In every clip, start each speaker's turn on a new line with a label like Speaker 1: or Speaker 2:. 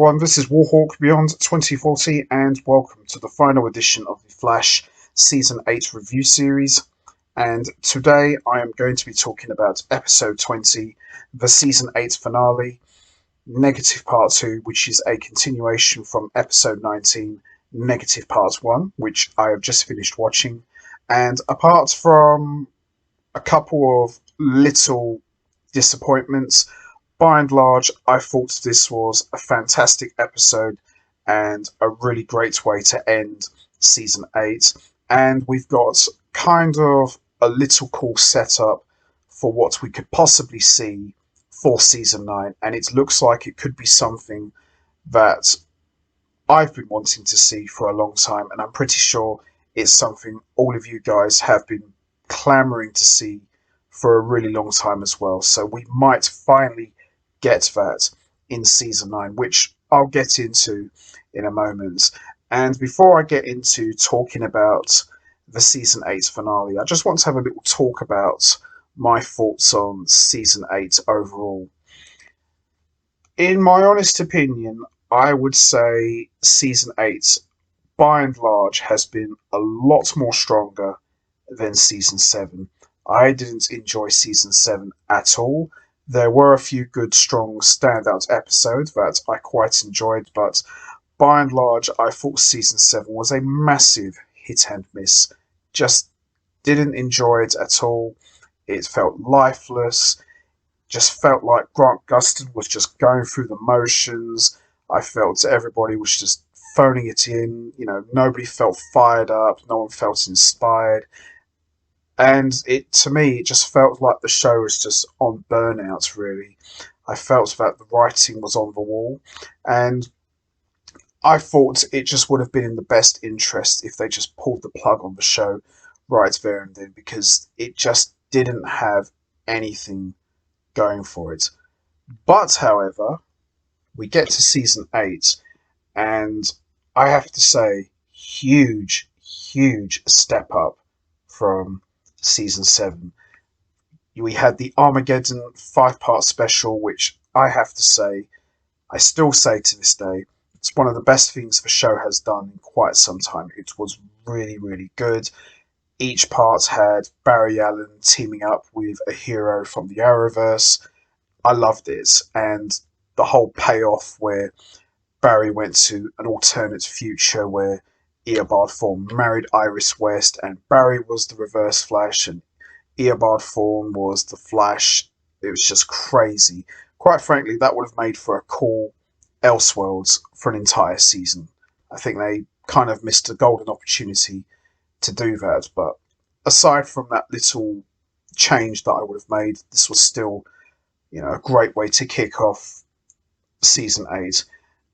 Speaker 1: everyone, this is Warhawk Beyond 2040 and welcome to the final edition of the Flash Season 8 review series. And today I am going to be talking about Episode 20, the Season 8 finale, Negative Part 2, which is a continuation from Episode 19, Negative Part 1, which I have just finished watching. And apart from a couple of little disappointments, by and large, I thought this was a fantastic episode and a really great way to end Season 8. And we've got kind of a little cool setup for what we could possibly see for Season 9. And it looks like it could be something that I've been wanting to see for a long time. And I'm pretty sure it's something all of you guys have been clamoring to see for a really long time as well. So we might finally get that in Season 9, which I'll get into in a moment. And before I get into talking about the Season 8 finale, I just want to have a little talk about my thoughts on Season 8 overall. In my honest opinion, I would say Season 8, by and large, has been a lot more stronger than Season 7. I didn't enjoy Season 7 at all. There were a few good, strong, standout episodes that I quite enjoyed, but by and large, I thought Season 7 was a massive hit and miss. Just didn't enjoy it at all. It felt lifeless. Just felt like Grant Gustin was just going through the motions. I felt everybody was just phoning it in. You know, nobody felt fired up. No one felt inspired. And to me, it just felt like the show was just on burnout, really. I felt that the writing was on the wall, and I thought it just would have been in the best interest if they just pulled the plug on the show right there and then, because it just didn't have anything going for it. But, however, we get to Season 8, and I have to say, huge step up from Season 7. We had the Armageddon 5-part special, which I have to say, I still say to this day, it's one of the best things the show has done in quite some time. It was really good. Each part had Barry Allen teaming up with a hero from the Arrowverse. I loved it, and the whole payoff where Barry went to an alternate future where Eobard Thawne married Iris West, and Barry was the Reverse Flash, and Eobard Thawne was the Flash. It was just crazy. Quite frankly, that would have made for a cool Elseworlds for an entire season. I think they kind of missed a golden opportunity to do that, but aside from that little change that I would have made, this was still, a great way to kick off Season 8.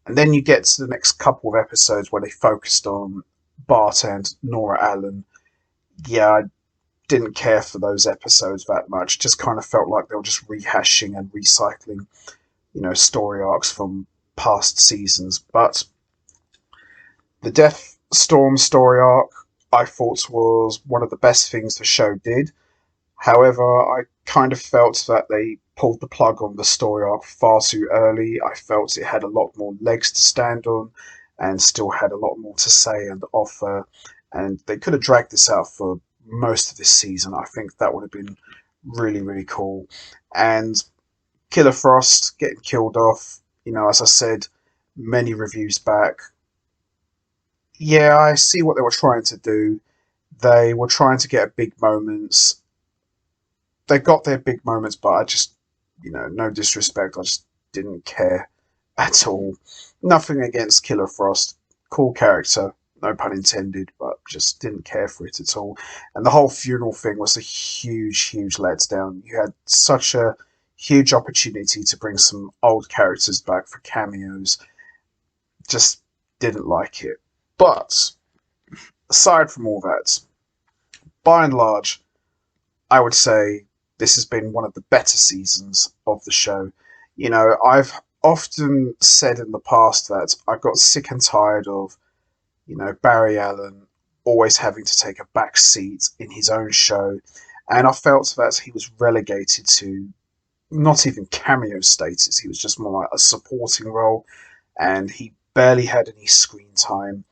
Speaker 1: And then you get to the next couple of episodes where they focused on Bart and Nora Allen. Yeah, I didn't care for those episodes that much. Just kind of felt like they were just rehashing and recycling, story arcs from past seasons. But the Death Storm story arc, I thought, was one of the best things the show did. However, I kind of felt that they pulled the plug on the story arc far too early. I felt it had a lot more legs to stand on and still had a lot more to say and offer. And they could have dragged this out for most of this season. I think that would have been really cool. And Killer Frost getting killed off, as I said many reviews back. Yeah, I see what they were trying to do. They were trying to get big moments. They got their big moments, but I just, no disrespect, I just didn't care at all. Nothing against Killer Frost. Cool character, no pun intended, but just didn't care for it at all. And the whole funeral thing was a huge letdown. You had such a huge opportunity to bring some old characters back for cameos. Just didn't like it. But, aside from all that, by and large, I would say this has been one of the better seasons of the show. I've often said in the past that I got sick and tired of, Barry Allen always having to take a back seat in his own show. And I felt that he was relegated to not even cameo status. He was just more like a supporting role. and he barely had any screen time,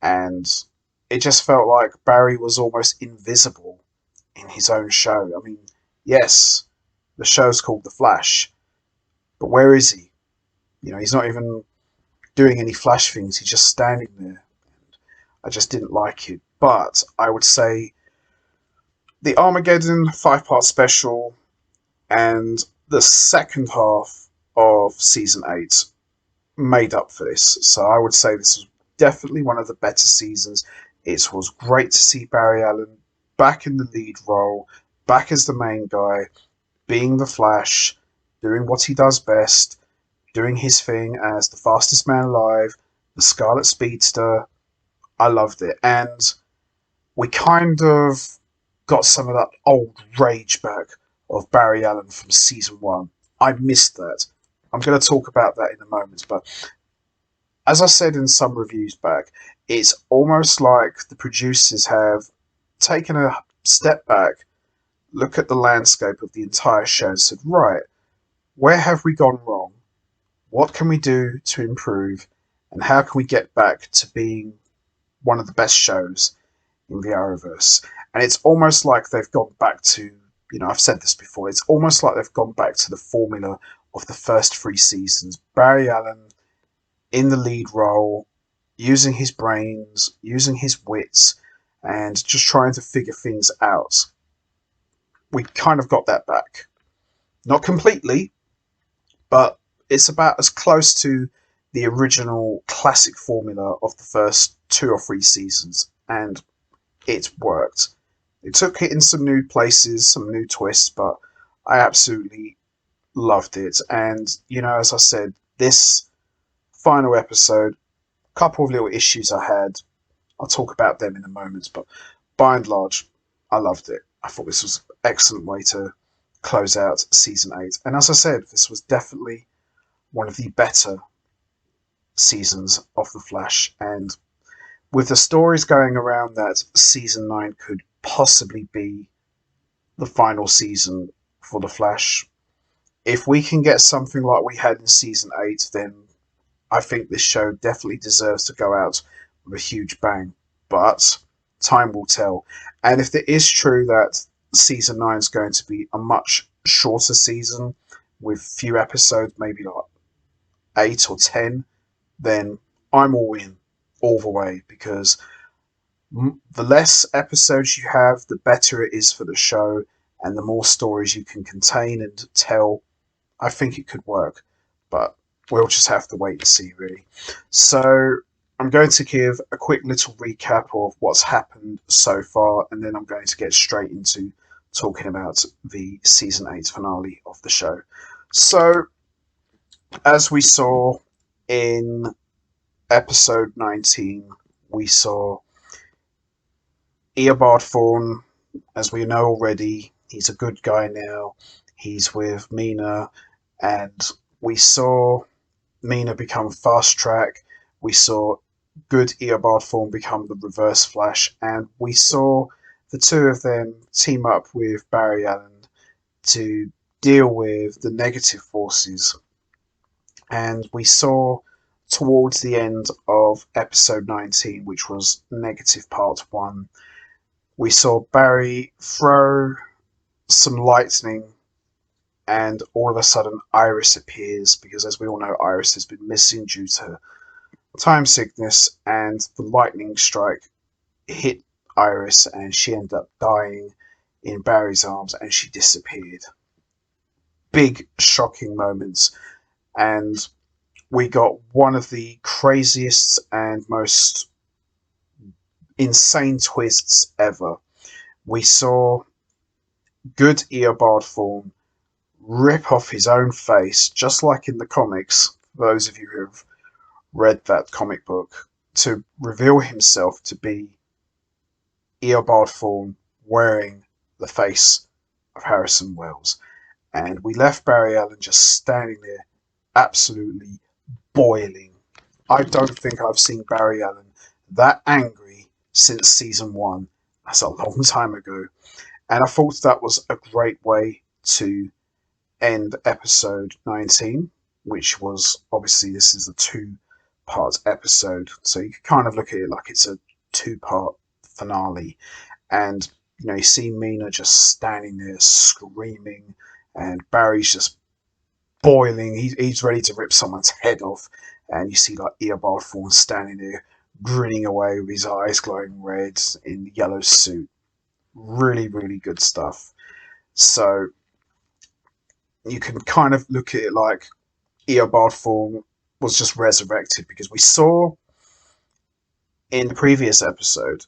Speaker 1: and it just felt like Barry was almost invisible in his own show. I mean, yes, the show's called The Flash, but where is he? He's not even doing any Flash things. He's just standing there. I just didn't like it. But I would say the Armageddon 5-part special and the second half of season 8 made up for this. So I would say this was definitely one of the better seasons. It was great to see Barry Allen back in the lead role, back as the main guy, being the Flash, doing what he does best, doing his thing as the fastest man alive, the Scarlet Speedster. I loved it. And we kind of got some of that old rage back of Barry Allen from season 1. I missed that. I'm going to talk about that in a moment, but as I said in some reviews back, it's almost like the producers have taken a step back, look at the landscape of the entire show and said, right, where have we gone wrong? What can we do to improve? And how can we get back to being one of the best shows in the Arrowverse? And it's almost like they've gone back to, I've said this before, it's almost like they've gone back to the formula of the first 3 seasons. Barry Allen in the lead role, using his brains, using his wits, and just trying to figure things out. We kind of got that back. Not completely, but it's about as close to the original classic formula of the first 2 or 3 seasons, and it worked. It took it in some new places, some new twists, but I absolutely loved it. And, as I said, this final episode, a couple of little issues I had. I'll talk about them in a moment, but by and large, I loved it. I thought this was an excellent way to close out season 8. And as I said, this was definitely one of the better seasons of The Flash. And with the stories going around that season 9 could possibly be the final season for The Flash, if we can get something like we had in season 8, then I think this show definitely deserves to go out with a huge bang. But time will tell. And if it is true that season 9 is going to be a much shorter season with few episodes, maybe like 8 or 10, then I'm all in, all the way, because the less episodes you have, the better it is for the show, and the more stories you can contain and tell, I think it could work. But we'll just have to wait and see, really. So I'm going to give a quick little recap of what's happened so far, and then I'm going to get straight into talking about the season 8 finale of the show. So, as we saw in episode 19, we saw Eobard Thawne, as we know already. He's a good guy now. He's with Mina, and we saw Mina become Fast Track. We saw good Eobard Thawne become the Reverse Flash, and we saw the two of them team up with Barry Allen to deal with the negative forces. And we saw towards the end of episode 19, which was negative part 1, we saw Barry throw some lightning, and all of a sudden Iris appears, because as we all know, Iris has been missing due to time sickness, and the lightning strike hit Iris and she ended up dying in Barry's arms and she disappeared. Big shocking moments, and we got one of the craziest and most insane twists ever. We saw good Eobard Thawne rip off his own face, just like in the comics, for those of you who have read that comic book, to reveal himself to be Eobard Thawne wearing the face of Harrison Wells. And we left Barry Allen just standing there, absolutely boiling. I don't think I've seen Barry Allen that angry since season 1. That's a long time ago. And I thought that was a great way to end episode 19, which was, obviously, this is the 2 part episode, so you can kind of look at it like it's a two-part finale. And you see Mina just standing there screaming, and Barry's just boiling. He's ready to rip someone's head off, and you see like Eobard Thawne standing there grinning away with his eyes glowing red in the yellow suit. Really, really good stuff. So you can kind of look at it like Eobard Thawne was just resurrected, because we saw in the previous episode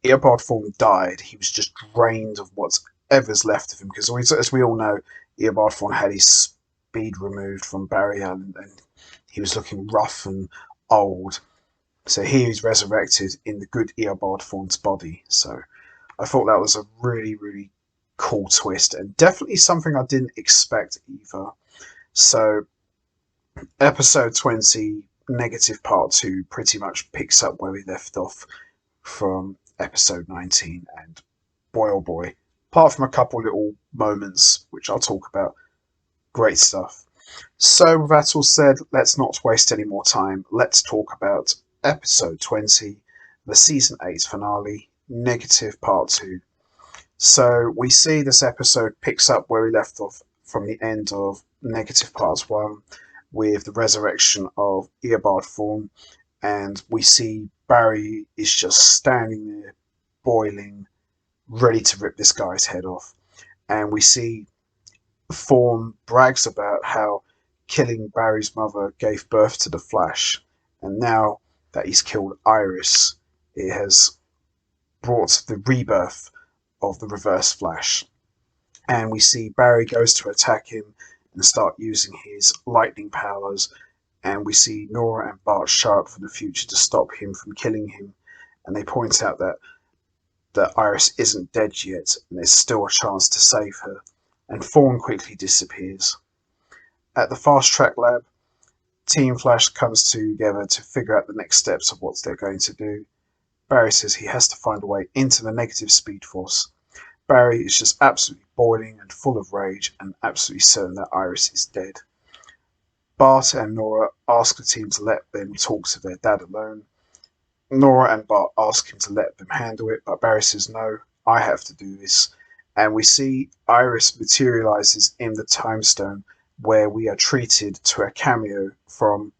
Speaker 1: Eobard Thawne died. He was just drained of whatever's left of him, because as we all know, Eobard Thawne had his speed removed from Barry Allen, and he was looking rough and old. So here he's resurrected in the good Eobard Thawne's body. So I thought that was a really, really cool twist, and definitely something I didn't expect either. So episode 20, negative part 2, pretty much picks up where we left off from episode 19, and boy oh boy, apart from a couple little moments which I'll talk about, great stuff. So with that all said, let's not waste any more time. Let's talk about episode 20, the season 8 finale, negative part 2. So we see this episode picks up where we left off from the end of negative part 1, with the resurrection of Eobard Thawne, and we see Barry is just standing there boiling, ready to rip this guy's head off. And we see Thawne brags about how killing Barry's mother gave birth to the Flash, and now that he's killed Iris, it has brought the rebirth of the Reverse Flash. And we see Barry goes to attack him and start using his lightning powers, and we see Nora and Bart show up from the future to stop him from killing him, and they point out that Iris isn't dead yet, and there's still a chance to save her, and Thawne quickly disappears. At the Fast Track Lab, Team Flash comes together to figure out the next steps of what they're going to do. Barry says he has to find a way into the negative Speed Force. Barry is just absolutely boiling and full of rage, and absolutely certain that Iris is dead. Bart and Nora ask the team to let them talk to their dad alone. Nora and Bart ask him to let them handle it, but Barry says, no, I have to do this. And we see Iris materializes in the Time Stone, where we are treated to a cameo from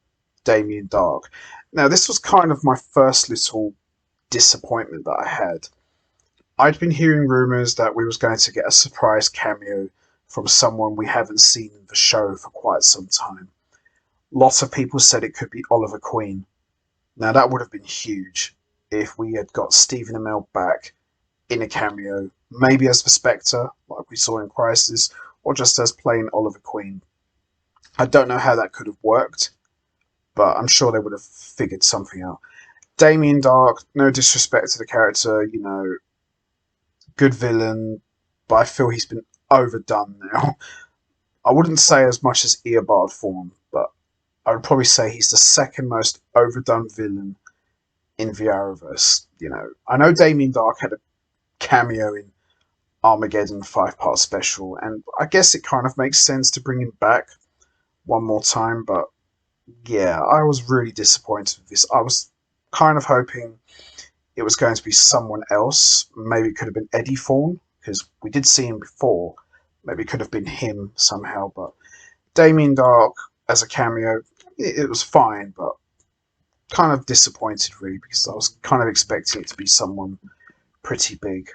Speaker 1: Damien Dark. Now, this was kind of my first little disappointment that I had. I'd been hearing rumours that we was going to get a surprise cameo from someone we haven't seen in the show for quite some time. Lots of people said it could be Oliver Queen. Now, that would have been huge if we had got Stephen Amell back in a cameo, maybe as the Spectre, like we saw in Crisis, or just as plain Oliver Queen. I don't know how that could have worked, but I'm sure they would have figured something out. Damien Dark, no disrespect to the character, good villain, but I feel he's been overdone now. I wouldn't say as much as Eobard Thawne, but I would probably say he's the second most overdone villain in the Arrowverse. I know Damien Dark had a cameo in Armageddon 5-part special, and I guess it kind of makes sense to bring him back one more time, but yeah, I was really disappointed with this. I was kind of hoping it was going to be someone else. Maybe it could have been Eddie Thawne, because we did see him before. Maybe it could have been him somehow, but Damien Dark as a cameo, it was fine, but kind of disappointed really, because I was kind of expecting it to be someone pretty big.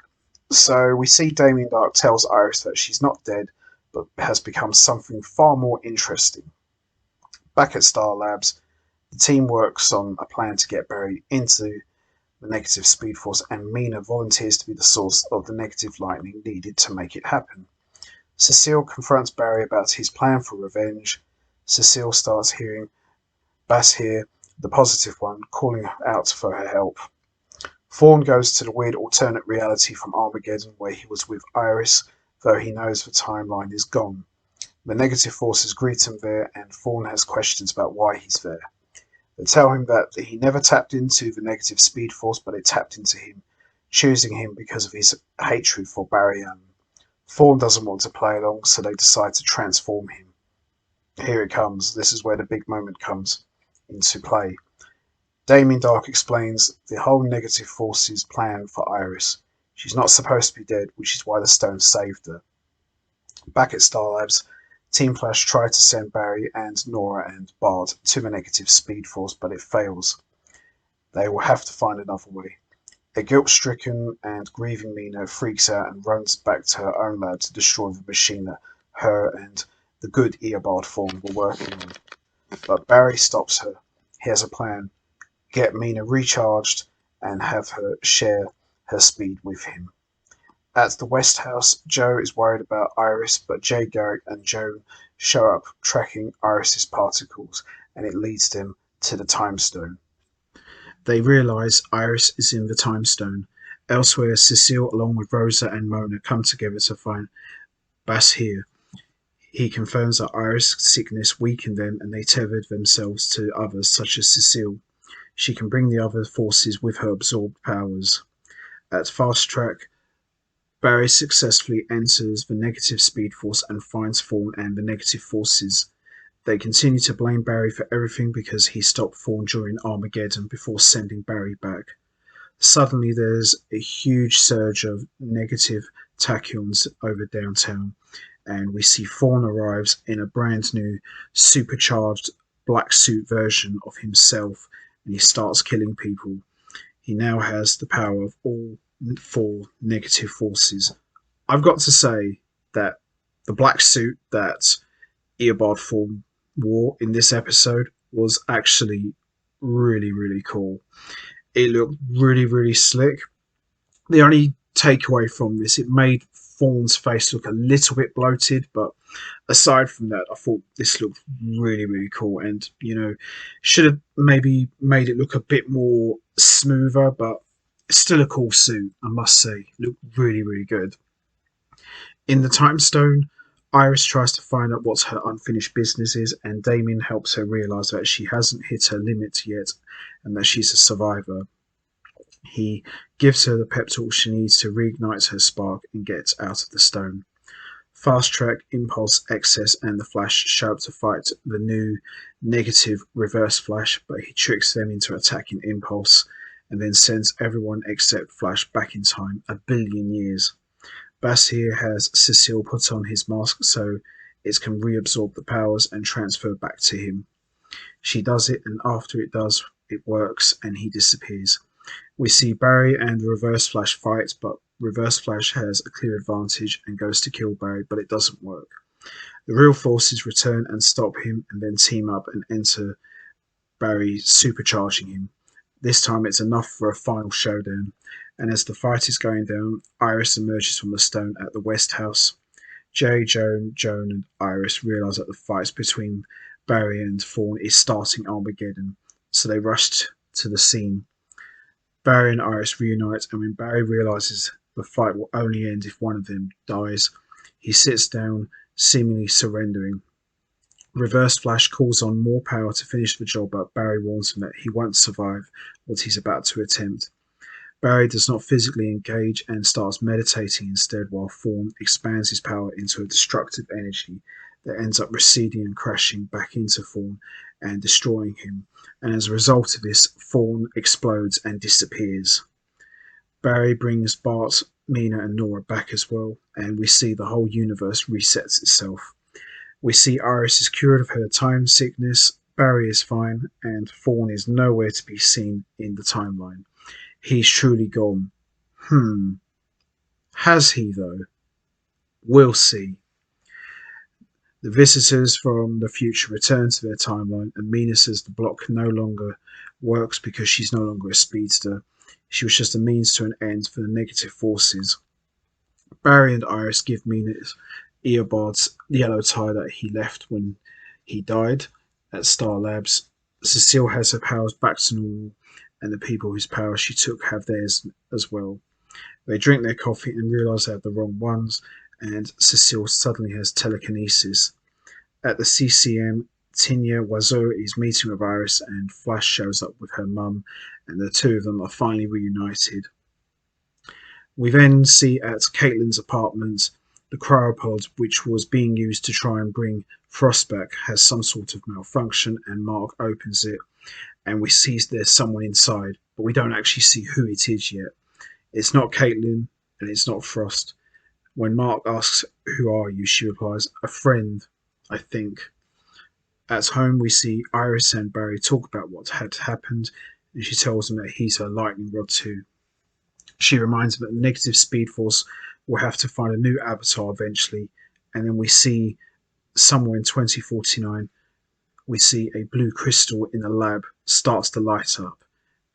Speaker 1: So we see Damien Dark tells Iris that she's not dead, but has become something far more interesting. Back at Star Labs, the team works on a plan to get Barry into the negative Speed Force, and Mina volunteers to be the source of the negative lightning needed to make it happen. Cecile confronts Barry about his plan for revenge. Cecile starts hearing Bashir, the positive one, calling out for her help. Thawne goes to the weird alternate reality from Armageddon where he was with Iris, though he knows the timeline is gone. The negative forces greet him there, and Thawne has questions about why he's there. They tell him that he never tapped into the negative Speed Force, but it tapped into him, choosing him because of his hatred for Barry Allen. Thawne doesn't want to play along, so they decide to transform him. Here it comes. This is where the big moment comes into play. Damien Dark explains the whole negative forces plan for Iris. She's not supposed to be dead, which is why the stone saved her. Back at Star Labs, Team Flash try to send Barry and Nora and Bart to the negative speed force, but it fails. They will have to find another way. A guilt-stricken and grieving Mina freaks out and runs back to her own lab to destroy the machine that her and the good Eobard form were working on. But Barry stops her. He has a plan. Get Mina recharged and have her share her speed with him. At the West House, Joe is worried about Iris, but Jay Garrick and Joan show up tracking Iris's particles, and it leads them to the Time Stone. They realise Iris is in the Time Stone. Elsewhere, Cecile, along with Rosa and Mona, come together to find Bashir. He confirms that Iris' sickness weakened them and they tethered themselves to others, such as Cecile. She can bring the other forces with her absorbed powers. At Fast Track, Barry successfully enters the negative speed force and finds Thorn and the negative forces. They continue to blame Barry for everything because he stopped Thorn during Armageddon before sending Barry back. Suddenly there's a huge surge of negative tachyons over downtown, and we see Thorn arrives in a brand new supercharged black suit version of himself, and he starts killing people. He now has the power of all 4 negative forces. I've got to say that the black suit that Eobard Thorn wore in this episode was actually really, really cool. It looked really, really slick. The only takeaway from this, it made Thorn's face look a little bit bloated, but aside from that, I thought this looked really, really cool, and should have maybe made it look a bit more smoother, but still a cool suit, I must say. Looked really, really good. In the Time Stone, Iris tries to find out what her unfinished business is, and Damien helps her realise that she hasn't hit her limit yet and that she's a survivor. He gives her the pep talk she needs to reignite her spark and get out of the stone. Fast Track, Impulse, Excess, and the Flash show up to fight the new negative Reverse Flash, but he tricks them into attacking Impulse and then sends everyone except Flash back in time 1 billion years. Bashir has Cecile put on his mask so it can reabsorb the powers and transfer back to him. She does it, and after it does, it works and he disappears. We see Barry and the Reverse Flash fight, but Reverse Flash has a clear advantage and goes to kill Barry, but it doesn't work. The real forces return and stop him and then team up and enter Barry, supercharging him. This time it's enough for a final showdown, and as the fight is going down, Iris emerges from the stone at the West House. Jay, Joan, and Iris realise that the fight between Barry and Thorn is starting Armageddon, so they rush to the scene. Barry and Iris reunite, and when Barry realises the fight will only end if one of them dies, he sits down, seemingly surrendering. Reverse Flash calls on more power to finish the job, but Barry warns him that he won't survive what he's about to attempt. Barry does not physically engage and starts meditating instead, while Thorn expands his power into a destructive energy that ends up receding and crashing back into Thorn and destroying him, and as a result of this, Thorn explodes and disappears. Barry brings Bart, Mina and Nora back as well, and we see the whole universe resets itself. We see Iris is cured of her time sickness, Barry is fine, and Thorn is nowhere to be seen in the timeline. He's truly gone. Has he though? We'll see. The visitors from the future return to their timeline, and Mina says the block no longer works because she's no longer a speedster. She was just a means to an end for the negative forces. Barry and Iris give Mina Eobard's yellow tie that he left when he died at Star Labs. Cecile has her powers back to normal, and the people whose powers she took have theirs as well. They drink their coffee and realise they have the wrong ones, and Cecile suddenly has telekinesis. At the CCM, Tinya Wazo is meeting with Iris, and Flash shows up with her mum, and the two of them are finally reunited. We then see at Caitlin's apartment, the cryopod, which was being used to try and bring Frost back, has some sort of malfunction, and Mark opens it and we see there's someone inside, but we don't actually see who it is yet. It's not Caitlin, and it's not Frost. When Mark asks, "Who are you?" she replies, "A friend, I think." At home, we see Iris and Barry talk about what had happened, and she tells him that he's her lightning rod too. She reminds him that the negative Speed Force will have to find a new avatar eventually, and then we see somewhere in 2049, we see a blue crystal in the lab starts to light up,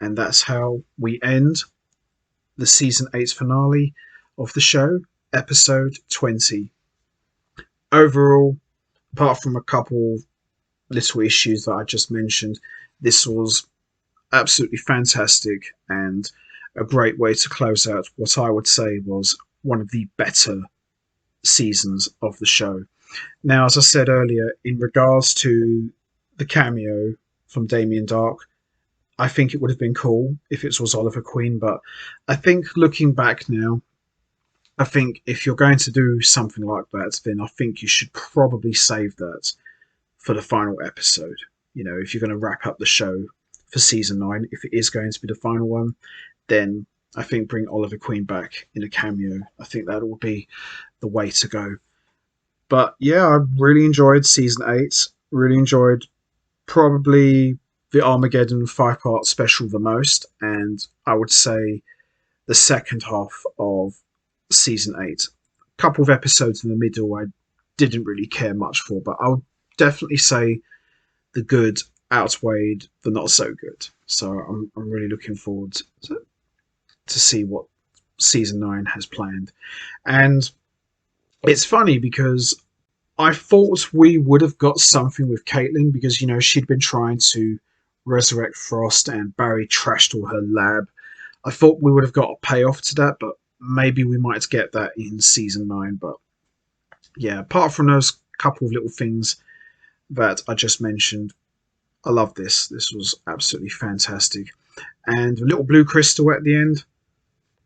Speaker 1: and that's how we end the season 8 finale of the show, episode 20. Overall, apart from a couple little issues that I just mentioned, this was absolutely fantastic and a great way to close out what I would say was one of the better seasons of the show. Now, as I said earlier, in regards to the cameo from Damien Dark, I think it would have been cool if it was Oliver Queen, but I think looking back now, I think if you're going to do something like that, then I think you should probably save that for the final episode. You know, if you're going to wrap up the show for season 9, if it is going to be the final one, then I think bring Oliver Queen back in a cameo. I think that will be the way to go. But yeah, I really enjoyed season 8. Really enjoyed probably the Armageddon 5-part special the most, and I would say the second half of season 8. A couple of episodes in the middle I didn't really care much for, but I would definitely say the good outweighed the not so good. So I'm really looking forward to see what season 9 has planned. And it's funny because I thought we would have got something with Caitlin because, you know, she'd been trying to resurrect Frost and Barry trashed all her lab. I thought we would have got a payoff to that, but maybe we might get that in season 9. But yeah, apart from those couple of little things that I just mentioned, I love this. This was absolutely fantastic. And the little blue crystal at the end,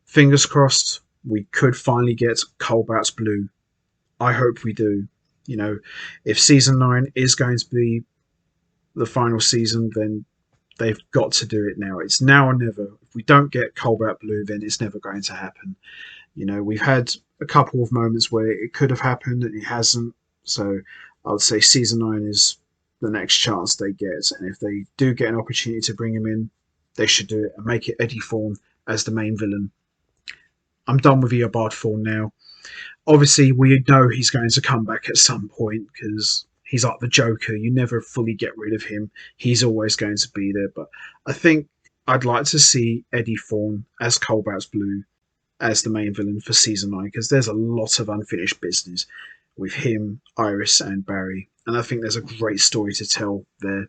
Speaker 1: fingers crossed, we could finally get Cobalt's Blue. I hope we do. You know, if season 9 is going to be the final season, then they've got to do it now. It's now or never. If we don't get Cobalt Blue, then it's never going to happen. You know, we've had a couple of moments where it could have happened and it hasn't. So I would say season 9 is the next chance they get. And if they do get an opportunity to bring him in, they should do it and make it Eddie Thawne as the main villain. I'm done with Eobard Thawne now. Obviously, we know he's going to come back at some point because he's like the Joker. You never fully get rid of him. He's always going to be there. But I think I'd like to see Eddie Thawne as Cobalt's Blue as the main villain for season 9 because there's a lot of unfinished business with him, Iris, and Barry. And I think there's a great story to tell there.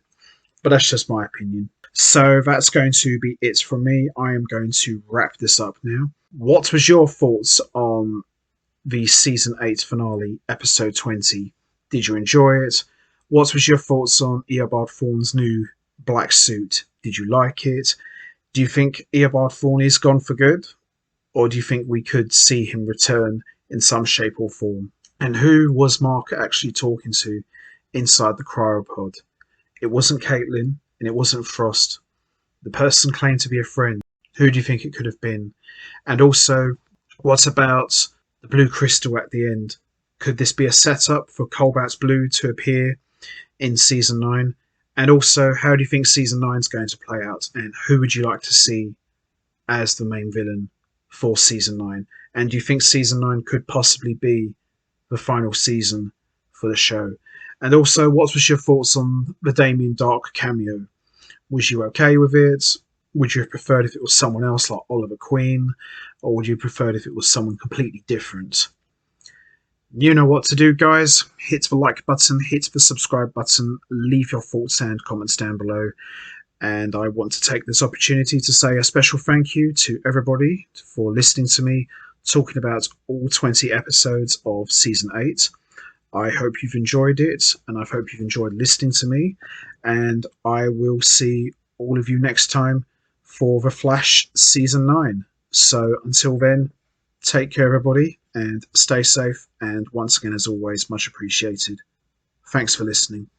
Speaker 1: But that's just my opinion. So that's going to be it from me. I am going to wrap this up now. What was your thoughts on the season 8 finale, episode 20? Did you enjoy it? What was your thoughts on Eobard Thawne's new black suit? Did you like it? Do you think Eobard Thawne is gone for good? Or do you think we could see him return in some shape or form? And who was Mark actually talking to inside the cryopod? It wasn't Caitlin, and it wasn't Frost. The person claimed to be a friend. Who do you think it could have been? And also, what about the blue crystal at the end? Could this be a setup for Cobalt's Blue to appear in season 9? And also, how do you think season 9 is going to play out? And who would you like to see as the main villain for season 9? And do you think season 9 could possibly be the final season for the show? And also, what was your thoughts on the Damien Dark cameo? Was you okay with it? Would you have preferred if it was someone else like Oliver Queen? Or would you have preferred if it was someone completely different? You know what to do, guys. Hit the like button, hit the subscribe button, leave your thoughts and comments down below. And I want to take this opportunity to say a special thank you to everybody for listening to me talking about all 20 episodes of season 8. I hope you've enjoyed it, and I hope you've enjoyed listening to me. And I will see all of you next time for The Flash season 9. So until then, take care, everybody, and stay safe. And once again, as always, much appreciated. Thanks for listening.